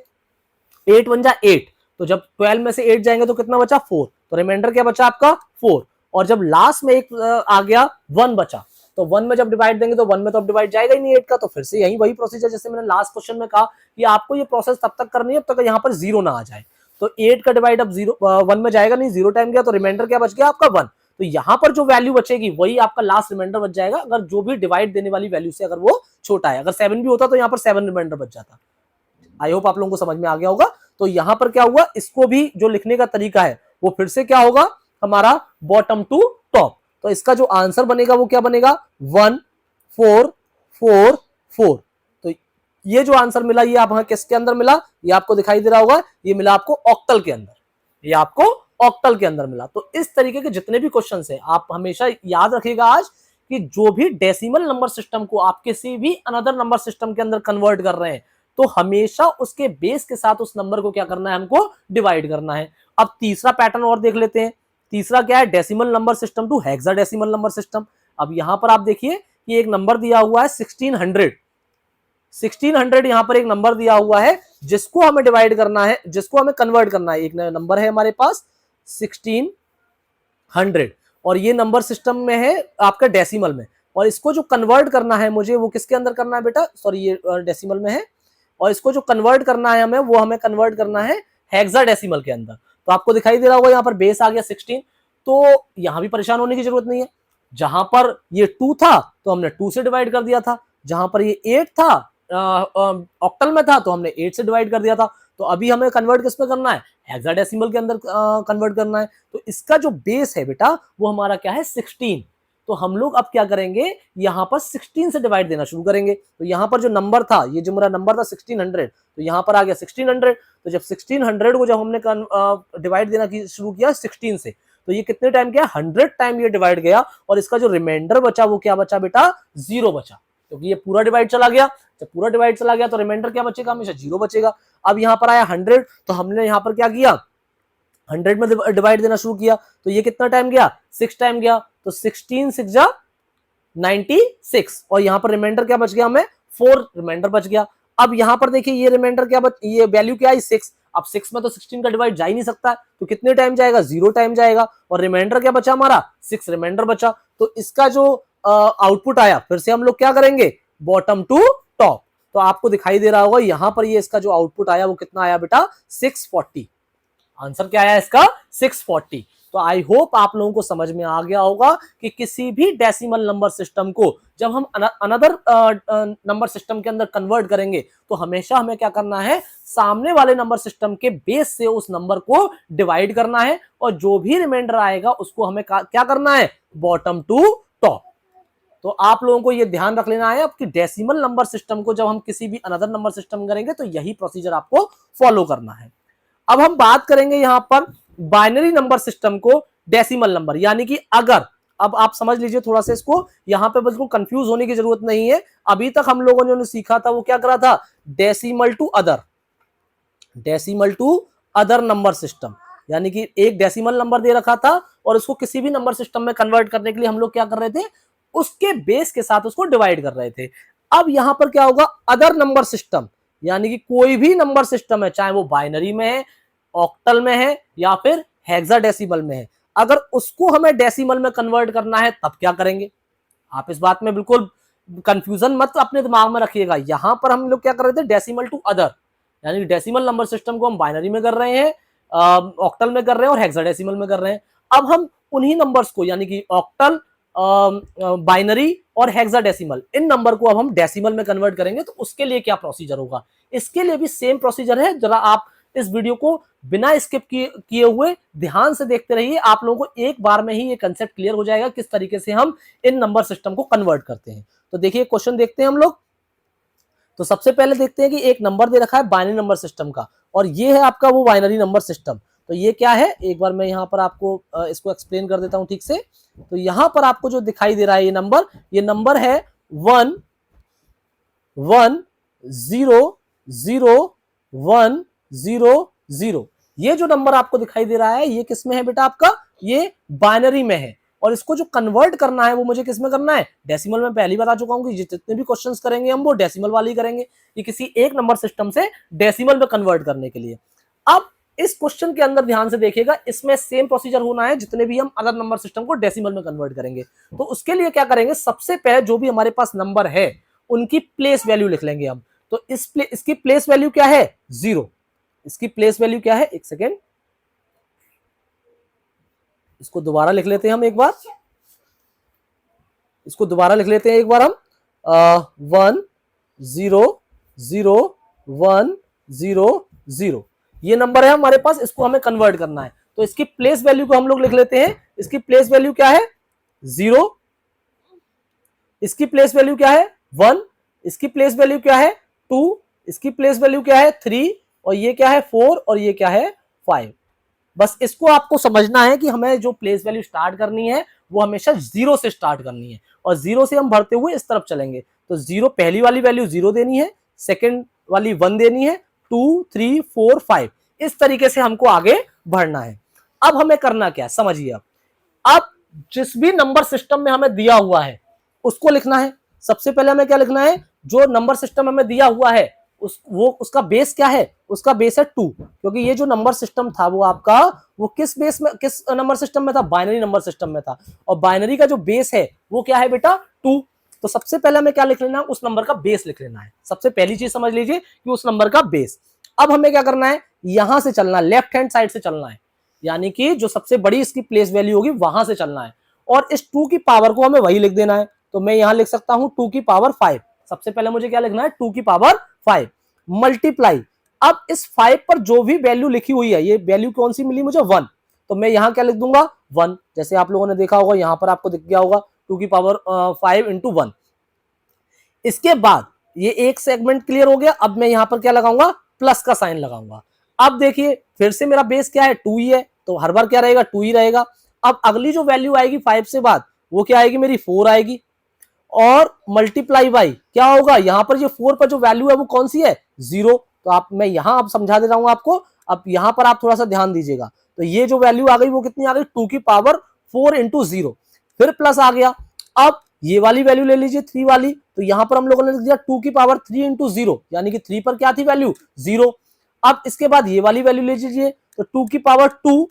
8 1 जा 8, तो जब 12 में से 8 जाएंगे तो कितना बचा, 4, तो रिमाइंडर क्या बचा आपका 4। और जब लास्ट में एक आ गया 1 बचा, तो 1 में जब डिवाइड देंगे तो 1 में तो अब डिवाइड जाएगा ही नहीं 8 का, तो फिर से यही वही प्रोसीजर जैसे मैंने लास्ट क्वेश्चन में कहा कि आपको ये प्रोसेस तब तक करनी है जब तक यहाँ पर 0 ना आ जाए। तो 8 का डिवाइड अब 1 में जाएगा नहीं, 0 टाइम गया, तो रिमाइंडर क्या बच गया आपका 1। तो यहाँ पर जो वैल्यू बचेगी वही आपका लास्ट रिमाइंडर बच जाएगा, अगर जो भी डिवाइड देने वाली वैल्यू से अगर वो छोटा है। अगर 7 भी होता तो यहाँ पर 7 रिमाइंडर बच जाता। आई होप आप लोगों को समझ में आ गया होगा। तो यहां पर क्या हुआ, इसको भी जो लिखने का तरीका है वो फिर से क्या होगा, हमारा बॉटम टू टॉप। तो इसका जो आंसर बनेगा वो क्या बनेगा, 1 4 4 4। तो ये जो आंसर मिला ये आप किसके अंदर मिला, ये आपको दिखाई दे रहा होगा, ये मिला आपको ऑक्टल के अंदर, ये आपको ऑक्टल के अंदर मिला। तो इस तरीके के जितने भी क्वेश्चन है आप हमेशा याद रखिएगा आज कि जो भी डेसिमल नंबर सिस्टम को आप किसी भी अनदर नंबर सिस्टम के अंदर कन्वर्ट कर रहे हैं तो हमेशा उसके बेस के साथ उस नंबर को क्या करना है, हमको डिवाइड करना है। अब तीसरा पैटर्न और देख लेते हैं। तीसरा क्या है, decimal number system to hexadecimal number system. अब यहां पर आप देखिए कि एक नंबर दिया हुआ है 1600। 1600 यहां पर एक नंबर दिया हुआ है जिसको हमें डिवाइड करना है, जिसको हमें कन्वर्ट करना है। एक नंबर है हमारे पास 1600 और ये नंबर सिस्टम में है आपका डेसिमल में, और इसको जो कन्वर्ट करना है मुझे वो किसके अंदर करना है बेटा, सॉरी ये डेसिमल में है, और इसको जो कन्वर्ट करना है हमें वो हमें कन्वर्ट करना है हेक्साडेसिमल के अंदर। तो आपको दिखाई दे रहा होगा यहाँ पर बेस आ गया 16, तो यहां भी परेशान होने की जरूरत नहीं है। जहां पर ये 2 था तो हमने 2 से डिवाइड कर दिया था, जहां पर ये 8 था ऑक्टल में था तो हमने 8 से डिवाइड कर दिया था। तो अभी हमें कन्वर्ट किस में करना है, हेक्साडेसिमल के अंदर कन्वर्ट करना है। तो इसका जो बेस है बेटा वो हमारा क्या है 16। तो हम लोग अब क्या करेंगे, यहां पर 16 से डिवाइड देना शुरू करेंगे। तो यहां पर जो नंबर था, ये जो मेरा नंबर था 1600, तो यहां पर आ गया 1600। तो जब 1600 को जब हमने डिवाइड देना शुरू किया 16 से, तो ये कितने टाइम गया, 100 टाइम ये डिवाइड गया, और इसका जो रिमाइंडर बचा वो क्या बचा बेटा, 0 बचा, क्योंकि ये पूरा डिवाइड चला गया। जब पूरा डिवाइड चला गया तो रिमाइंडर क्या बचेगा, हमेशा 0 बचेगा। अब यहां पर आया 100, तो हमने यहां पर क्या किया, 100 में डिवाइड देना शुरू किया, तो ये कितना टाइम गया, 6 टाइम गया। तो 16 6 जा 96, और यहां पर रिमाइंडर क्या बच गया, हमें 4 रिमाइंडर बच गया। अब यहां पर देखिए ये रिमाइंडर क्या ये वैल्यू क्या है 6। अब 6 में तो 16 का डिवाइड जा ही नहीं सकता, तो कितने टाइम जाएगा, 0 टाइम जाएगा, और रिमाइंडर क्या बचा हमारा 6 रिमाइंडर बचा। तो इसका जो आउटपुट आया, फिर से हम लोग क्या करेंगे, बॉटम टू टॉप। तो आपको दिखाई दे रहा होगा यहां पर ये इसका जो आउटपुट आया वो कितना आया बेटा, 640। आंसर क्या आया इसका, 640। तो आई होप आप लोगों को समझ में आ गया होगा कि किसी भी डेसिमल नंबर सिस्टम को जब हम अनदर नंबर सिस्टम के अंदर कन्वर्ट करेंगे तो हमेशा हमें क्या करना है, सामने वाले नंबर सिस्टम के बेस से उस नंबर को डिवाइड करना है, और जो भी रिमाइंडर आएगा उसको हमें क्या करना है, बॉटम टू टॉप। तो आप लोगों को ये ध्यान रख लेना है अब कि डेसिमल नंबर सिस्टम को जब हम किसी भी अनदर नंबर सिस्टम करेंगे तो यही प्रोसीजर आपको फॉलो करना है। अब हम बात करेंगे यहां पर बाइनरी नंबर सिस्टम को डेसिमल नंबर, यानी कि अगर, अब आप समझ लीजिए थोड़ा सा इसको, यहां पे बिल्कुल कंफ्यूज होने की जरूरत नहीं है। अभी तक हम लोगों ने जो सीखा था वो क्या करा था, decimal to other, decimal to other number system, यानी कि एक डेसिमल नंबर दे रखा था और उसको किसी भी नंबर सिस्टम में कन्वर्ट करने के लिए हम लोग क्या कर रहे थे, उसके बेस के साथ उसको डिवाइड कर रहे थे। अब यहां पर क्या होगा, अदर नंबर सिस्टम, यानी कि कोई भी नंबर सिस्टम है, चाहे वो बाइनरी में है, ऑक्टल में है, या फिर हेक्साडेसिमल में है, अगर उसको हमें डेसिमल में कन्वर्ट करना है तब क्या करेंगे। आप इस बात में बिल्कुल कंफ्यूजन मत अपने दिमाग में रखिएगा। यहां पर हम लोग क्या कर रहे थे, डेसिमल टू अदर, यानी कि डेसिमल नंबर सिस्टम को हम बाइनरी में कर रहे हैं, ऑक्टल में कर रहे हैं और हेक्साडेसिमल में कर रहे हैं। अब हम उन्हीं नंबर्स को, यानी कि ऑक्टल, बाइनरी और हेक्साडेसिमल, इन नंबर को अब हम डेसिमल में कन्वर्ट करेंगे। तो उसके लिए क्या प्रोसीजर होगा, इसके लिए भी सेम प्रोसीजर है, जरा आप इस वीडियो को बिना स्किप किए हुए ध्यान से देखते रहिए। आप लोगों को एक बार में ही ये कंसेप्ट क्लियर हो जाएगा किस तरीके से हम इन नंबर सिस्टम को कन्वर्ट करते हैं। तो देखिए क्वेश्चन देखते हैं हम लोग। तो सबसे पहले देखते हैं कि एक नंबर दे रखा है बाइनरी नंबर सिस्टम का, और ये है आपका वो बाइनरी नंबर सिस्टम। तो ये क्या है, एक बार मैं यहाँ पर आपको इसको एक्सप्लेन कर देता हूं ठीक से। तो यहाँ पर आपको जो दिखाई दे रहा है ये नंबर है 1 1 0 0 1 0 0। ये जो नंबर आपको दिखाई दे रहा है ये किस में है बेटा आपका, ये बाइनरी में है। और इसको जो कन्वर्ट करना है वो मुझे किस में करना है, डेसिमल में। पहली बता चुका हूं कि जितने भी क्वेश्चंस करेंगे हम वो डेसिमल वाली करेंगे, ये किसी एक नंबर सिस्टम से डेसिमल में कन्वर्ट करने के लिए। अब इस क्वेश्चन के अंदर ध्यान से देखिएगा, इसमें सेम प्रोसीजर होना है जितने भी हम अदर नंबर सिस्टम को डेसिमल में कन्वर्ट करेंगे। तो उसके लिए क्या करेंगे, सबसे पहले जो भी हमारे पास नंबर है उनकी प्लेस वैल्यू लिख लेंगे हम। तो इसकी प्लेस वैल्यू क्या है, 0। इसकी प्लेस वैल्यू क्या है, एक सेकेंड, इसको दोबारा लिख लेते हैं हम एक बार, इसको दोबारा लिख लेते हैं एक बार हम। 1 0 0 1 0 0 ये नंबर है हमारे पास, इसको हमें कन्वर्ट करना है। तो इसकी प्लेस वैल्यू को हम लोग लिख लेते हैं। इसकी प्लेस वैल्यू क्या है, 0। इसकी प्लेस वैल्यू क्या है, 1। इसकी प्लेस वैल्यू क्या है, 2। इसकी प्लेस वैल्यू क्या है, 3। और ये क्या है, 4। और ये क्या है, 5। बस इसको आपको समझना है कि हमें जो प्लेस वैल्यू स्टार्ट करनी है वो हमेशा 0 से स्टार्ट करनी है, और 0 से हम भरते हुए इस तरफ चलेंगे। तो 0 पहली वाली वैल्यू 0 देनी है, सेकंड वाली 1 देनी है, 2 3 4 5, इस तरीके से हमको आगे बढ़ना है। अब हमें करना क्या है समझिए। अब जिस भी नंबर सिस्टम में हमें दिया हुआ है उसको लिखना है। सबसे पहले हमें क्या लिखना है, जो नंबर सिस्टम हमें दिया हुआ है उसका बेस क्या है, उसका बेस है 2। क्योंकि ये जो नंबर सिस्टम था वो आपका वो किस बेस में, किस नंबर सिस्टम में था, बाइनरी नंबर सिस्टम में था। और बाइनरी का जो बेस है वो क्या है बेटा, 2। तो सबसे पहले हमें क्या लिख लेना है, उस नंबर का बेस लिख लेना है। सबसे पहली चीज समझ लीजिए कि उस नंबर का बेस। अब हमें क्या करना है, यहां से चलना है, लेफ्ट हैंड साइड से चलना है, यानी कि जो सबसे बड़ी इसकी प्लेस वैल्यू होगी वहां से चलना है। और इस 2 की पावर को हमें वही लिख देना है। तो मैं यहां लिख सकता हूं 2 की पावर 5। सबसे पहले मुझे क्या लिखना है, 2 की पावर 5 मल्टीप्लाई। अब इस 5 पर जो भी वैल्यू लिखी हुई है, ये वैल्यू कौन सी मिली मुझे, 1। तो मैं यहां क्या लिख दूंगा, 1। जैसे आप लोगों ने देखा होगा यहां पर आपको दिख गया होगा 2 की पावर 5 इंटू 1। इसके बाद ये एक सेगमेंट क्लियर हो गया। अब मैं यहां पर क्या लगाऊंगा, प्लस का साइन लगाऊंगा। अब देखिए फिर से मेरा बेस क्या है, 2 ही है, तो हर बार क्या रहेगा, 2 ही रहेगा। अब अगली जो वैल्यू आएगी 5 से बाद वो क्या आएगी, मेरी 4 आएगी। और मल्टीप्लाई बाई क्या होगा, यहां पर ये 4 पर जो वैल्यू है वो कौन सी है, 0। तो आप मैं यहां अब समझा दे रहा हूं आपको। अब यहां पर आप थोड़ा सा ध्यान दीजिएगा। तो ये जो वैल्यू आ गई वो कितनी आ गई, 2 की पावर 4 इंटू 0। फिर प्लस आ गया। अब ये वाली वैल्यू ले लीजिए 3 वाली। तो यहां पर हम लोगों ने लिख दिया 2 की पावर 3 इंटू 0, यानी कि 3 पर क्या थी वैल्यू, 0। अब इसके बाद ये वाली वैल्यू ले लीजिए, तो 2 की पावर 2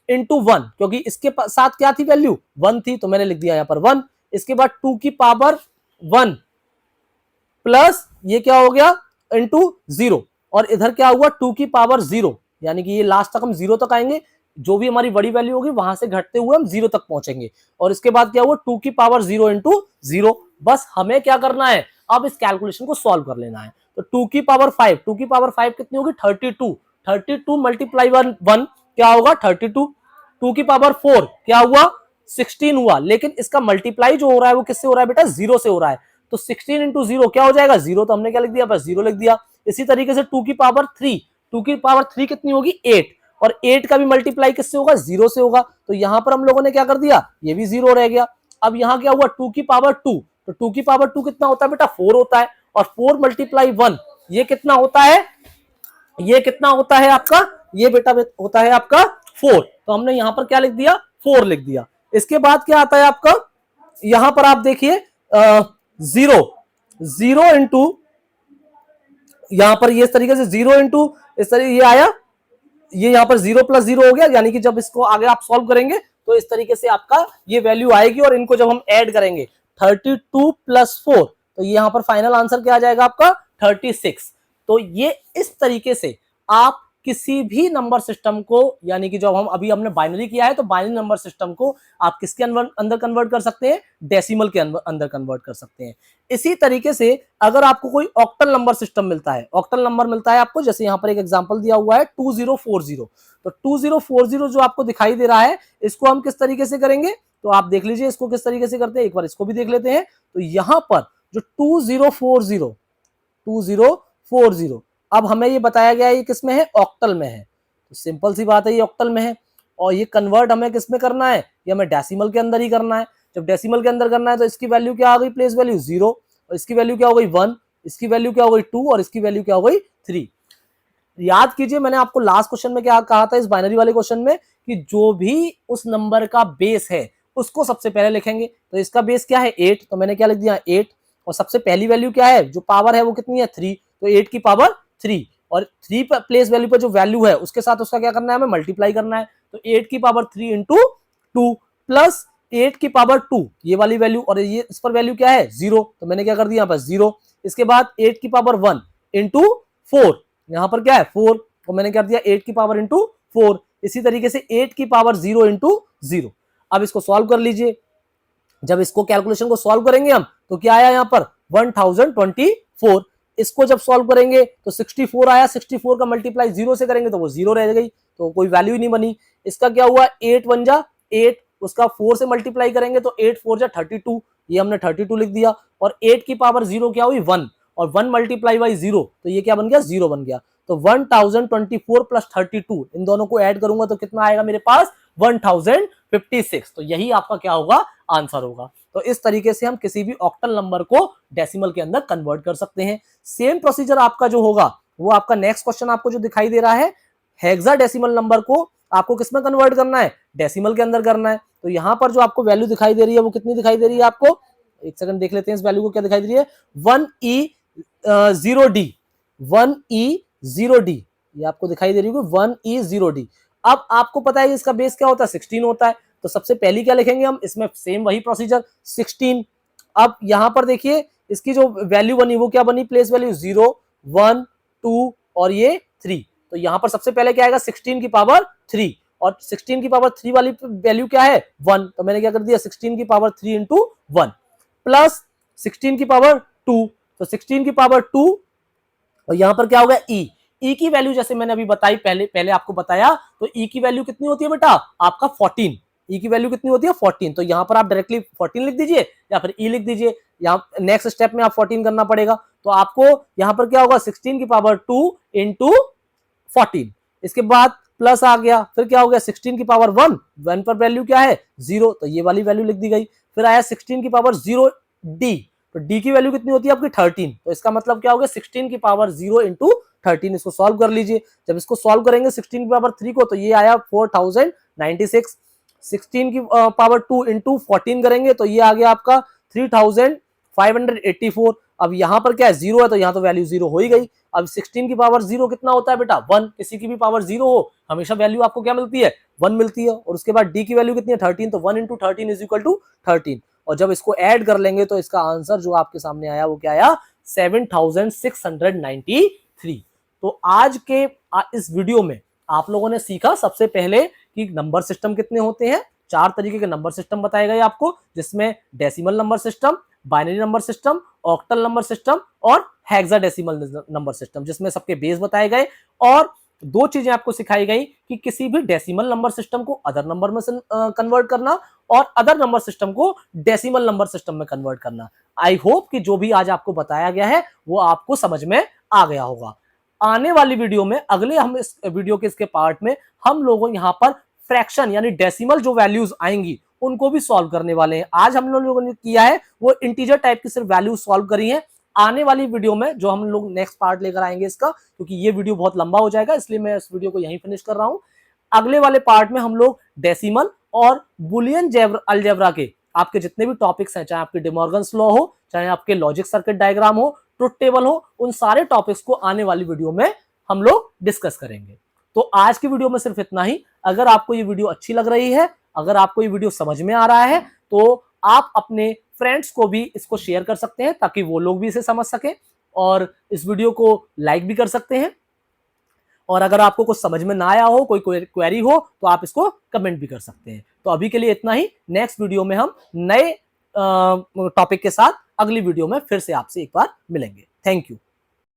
इंटू 1, क्योंकि इसके साथ क्या थी वैल्यू, 1 थी, तो मैंने लिख दिया यहां पर 1। इसके बाद 2 की पावर 1 प्लस ये क्या हो गया, इंटू 0। और इधर क्या हुआ, 2 की पावर 0, यानी कि ये लास्ट तक हम 0 तक आएंगे। जो भी हमारी बड़ी वैल्यू होगी वहां से घटते हुए हम 0 तक पहुंचेंगे। और इसके बाद क्या हुआ, 2 की पावर 0 इंटू 0। बस हमें क्या करना है, अब इस कैलकुलेशन को सॉल्व कर लेना है। तो 2 की पावर 5, 2 की पावर 5 कितनी होगी, 32। 32 मल्टीप्लाई 1 क्या होगा, 32। 2 की पावर 4 क्या हुआ, 16 हुआ। लेकिन इसका मल्टीप्लाई जो हो रहा है वो किससे हो रहा है बेटा, 0 से हो रहा है। तो 16 इंटू 0 क्या हो जाएगा, 0। तो हमने क्या लिख दिया, बस 0 लिख दिया। इसी तरीके से 2 की पावर 3, 2 की पावर 3 कितनी होगी, 8। और 8 का भी मल्टीप्लाई किससे होगा, 0 से होगा। तो यहां पर हम लोगों ने क्या कर दिया, ये भी 0 रह गया। अब यहां क्या हुआ, 2 की पावर 2, तो 2 की पावर 2 कितना होता है बेटा, 4 होता है। और 4 मल्टीप्लाई 1 ये कितना होता है, ये कितना होता है आपका, ये बेटा होता है आपका 4। तो हमने यहां पर क्या लिख दिया, 4 लिख दिया। इसके बाद क्या आता है आपका, यहां पर आप देखिए 0 इंटू, यहां पर ये इस तरीके से 0 इंटू इस तरीके ये आया, ये यहां पर 0 प्लस 0 हो गया। यानी कि जब इसको आगे आप सॉल्व करेंगे तो इस तरीके से आपका ये वैल्यू आएगी। और इनको जब हम ऐड करेंगे 32 प्लस 4, तो यहां पर फाइनल आंसर क्या आ जाएगा आपका, 36। तो ये इस तरीके से आप किसी भी नंबर सिस्टम को, यानी कि जब हम अभी हमने बाइनरी किया है तो बाइनरी नंबर सिस्टम को आप किसके अंदर कन्वर्ट कर सकते हैं, डेसिमल के अंदर कन्वर्ट कर सकते हैं। इसी तरीके से अगर आपको कोई ऑक्टल नंबर सिस्टम मिलता है, ऑक्टल नंबर मिलता है आपको, जैसे यहां पर एक एग्जांपल दिया हुआ है 2040, तो 2040 जो आपको दिखाई दे रहा है, इसको हम किस तरीके से करेंगे, तो आप देख लीजिए इसको किस तरीके से करते हैं, एक बार इसको भी देख लेते हैं। तो यहां पर जो 2040 अब हमें ये बताया गया है ये किस में है, ऑक्टल में है, तो सिंपल सी बात है ये ऑक्टल में है, और ये कन्वर्ट हमें किस में करना है, ये हमें डेसिमल के अंदर ही करना है। जब डेसिमल के अंदर करना है तो इसकी वैल्यू क्या आ गई, प्लेस वैल्यू 0, और इसकी वैल्यू क्या हो गई 1, इसकी वैल्यू क्या हो गई 2, और इसकी वैल्यू क्या हो गई 3। याद कीजिए मैंने आपको लास्ट क्वेश्चन में क्या कहा था, इस बाइनरी वाले क्वेश्चन में, कि जो भी उस नंबर का बेस है उसको सबसे पहले लिखेंगे। तो इसका बेस क्या है 8, तो मैंने क्या लिख दिया 8, और सबसे पहली वैल्यू क्या है, जो पावर है वो कितनी है 3, तो 8 की पावर 3, और 3 प्लेस वैल्यू पर जो वैल्यू है उसके साथ उसका क्या करना है, हमें मल्टीप्लाई करना है। तो 8 की पावर 3 इंटू 2 प्लस 8 की पावर 2, ये वाली वैल्यू, और ये इस पर वैल्यू क्या है 0, तो मैंने क्या कर दिया यहाँ पर 0। इसके बाद 8 की पावर 1 इंटू 4, यहाँ पर क्या है 4, तो मैंने क्या दिया 8 की पावर इंटू 4। इसी तरीके से 8 की पावर 0 इंटू 0। अब इसको सॉल्व कर लीजिए, जब इसको कैलकुलेशन को सॉल्व करेंगे हम, तो क्या आया यहाँ पर 1024। इसको जब सॉल्व करेंगे तो 64 आया, 64 का मल्टीप्लाई 0 से करेंगे तो वो 0 रह गई, तो कोई वैल्यू ही नहीं बनी। इसका क्या हुआ 8 1 जा 8, उसका 4 से मल्टीप्लाई करेंगे तो 8 4 जा 32, ये हमने 32 लिख दिया, और 8 की पावर 0 क्या हुई 1, और 1 मल्टीप्लाई बाई 0, तो ये क्या बन गया 0 बन गया। तो 1024 प्लस 32, इन दोनों को ऐड करूंगा तो कितना आएगा मेरे पास 1056। तो यही आपका क्या होगा आंसर होगा। तो इस तरीके से हम किसी भी ऑक्टल नंबर को डेसिमल के अंदर कन्वर्ट कर सकते हैं। सेम प्रोसीजर आपका जो होगा वो आपका नेक्स्ट क्वेश्चन आपको जो दिखाई दे रहा है, हेक्साडेसिमल नंबर को आपको किसमें कन्वर्ट करना है, डेसिमल के अंदर करना है। तो यहां पर जो आपको वैल्यू दिखाई दे रही है वो कितनी दिखाई दे रही है आपको, एक सेकंड देख लेते हैं इस वैल्यू को क्या दिखाई दे रही है, 1E0D, 1E0D, ये आपको दिखाई दे रही है 1E0D। अब आपको पता है इसका बेस क्या होता है 16 होता है, तो सबसे पहली क्या लिखेंगे हम, इसमें सेम वही प्रोसीजर 16। अब यहां पर देखिए इसकी जो वैल्यू बनी वो क्या बनी, प्लेस वैल्यू 0 1 2 और ये 3, तो यहां पर सबसे पहले क्या आएगा 16 की पावर 3, और 16 की पावर 3 वाली वैल्यू क्या है 1, तो मैंने क्या कर दिया 16 की पावर 3 इंटू 1 प्लस 16 की पावर 2, तो 16 की पावर 2, और यहां पर क्या होगा ई की वैल्यू जैसे मैंने अभी बताई, पहले आपको बताया, तो ई की वैल्यू कितनी होती है बेटा आपका 14, ई की वैल्यू कितनी होती है 14, तो यहां पर आप डायरेक्टली 14 लिख दीजिए या फिर ई लिख दीजिए, यहां नेक्स्ट स्टेप में आप 14 करना पड़ेगा। तो आपको यहां पर क्या होगा 16 की पावर 2 इंटू 14, इसके बाद प्लस आ गया, फिर क्या हो गया 16 की पावर 1 पर वैल्यू क्या है 0, तो ये वाली वैल्यू लिख दी गई। फिर आया 16 की पावर 0 डी, तो डी की वैल्यू कितनी होती है आपकी 13, तो इसका मतलब क्या हो गया 16 की पावर 0 इंटू 13। इसको सॉल्व कर लीजिए, जब इसको सॉल्व करेंगे 16 की पावर 3 को, तो ये आया 4096। 16 की पावर 2 इंटू 14 करेंगे तो ये आ गया आपका 3584। अब यहां पर क्या है 0 है, तो यहां तो वैल्यू 0 हो ही गई। अब 16 की पावर 0 कितना होता है बेटा 1, किसी की भी पावर 0 हो हमेशा वैल्यू आपको क्या मिलती है 1 मिलती है। और उसके बाद डी की वैल्यू कितनी है 13, तो 1 इंटू 13 इज इक्वल टू 13, और जब इसको ऐड कर लेंगे तो इसका आंसर जो आपके सामने आया वो क्या आया 7693। तो आज के इस वीडियो में आप लोगों ने सीखा सबसे पहले कि नंबर सिस्टम कितने होते हैं, 4 तरीके के नंबर सिस्टम बताए गए आपको, जिसमें decimal number system, binary number system, octal number system और हेक्साडेसिमल नंबर सिस्टम, जिसमें सबके बेस बताए गए। और 2 चीजें आपको सिखाई गई कि किसी भी डेसिमल नंबर सिस्टम को अदर नंबर में कन्वर्ट करना और अदर नंबर सिस्टम को डेसिमल नंबर सिस्टम में कन्वर्ट करना। आई होप कि जो भी आज आपको बताया गया है वो आपको समझ में आ गया होगा। आने वाली वीडियो में, अगले हम इस वीडियो के इसके पार्ट में हम लोगों यहाँ पर फ्रैक्शन यानी डेसिमल जो वैल्यूज आएंगी उनको भी सॉल्व करने वाले हैं। आज हम लोगों ने किया है वो इंटीजर टाइप की सिर्फ वैल्यू सॉल्व करी है। आने वाली वीडियो में जो हम लोग नेक्स्ट पार्ट लेकर आएंगे इसका, क्योंकि ये वीडियो बहुत लंबा हो जाएगा इसलिए मैं इस वीडियो को यहीं फिनिश कर रहा हूं। अगले वाले पार्ट में हम लोग डेसिमल और बुलियन अलजेब्रा के आपके जितने भी टॉपिक्स हैं, चाहे आपके डिमॉर्गन्स लॉ हो, चाहे आपके लॉजिक सर्किट डायग्राम हो, ट्रुथ टेबल हो, उन सारे टॉपिक्स को आने वाली वीडियो में हम लोग डिस्कस करेंगे। तो आज की वीडियो में सिर्फ इतना ही। अगर आपको ये वीडियो अच्छी लग रही है, अगर आपको ये वीडियो समझ में आ रहा है, तो आप अपने फ्रेंड्स को भी इसको शेयर कर सकते हैं ताकि वो लोग भी इसे समझ सकें, और इस वीडियो को लाइक भी कर सकते हैं। और अगर आपको कुछ समझ में ना आया हो, कोई क्वेरी हो, तो आप इसको कमेंट भी कर सकते हैं। तो अभी के लिए इतना ही। नेक्स्ट वीडियो में हम नए टॉपिक के साथ अगली वीडियो में फिर से आपसे एक बार मिलेंगे। Thank you.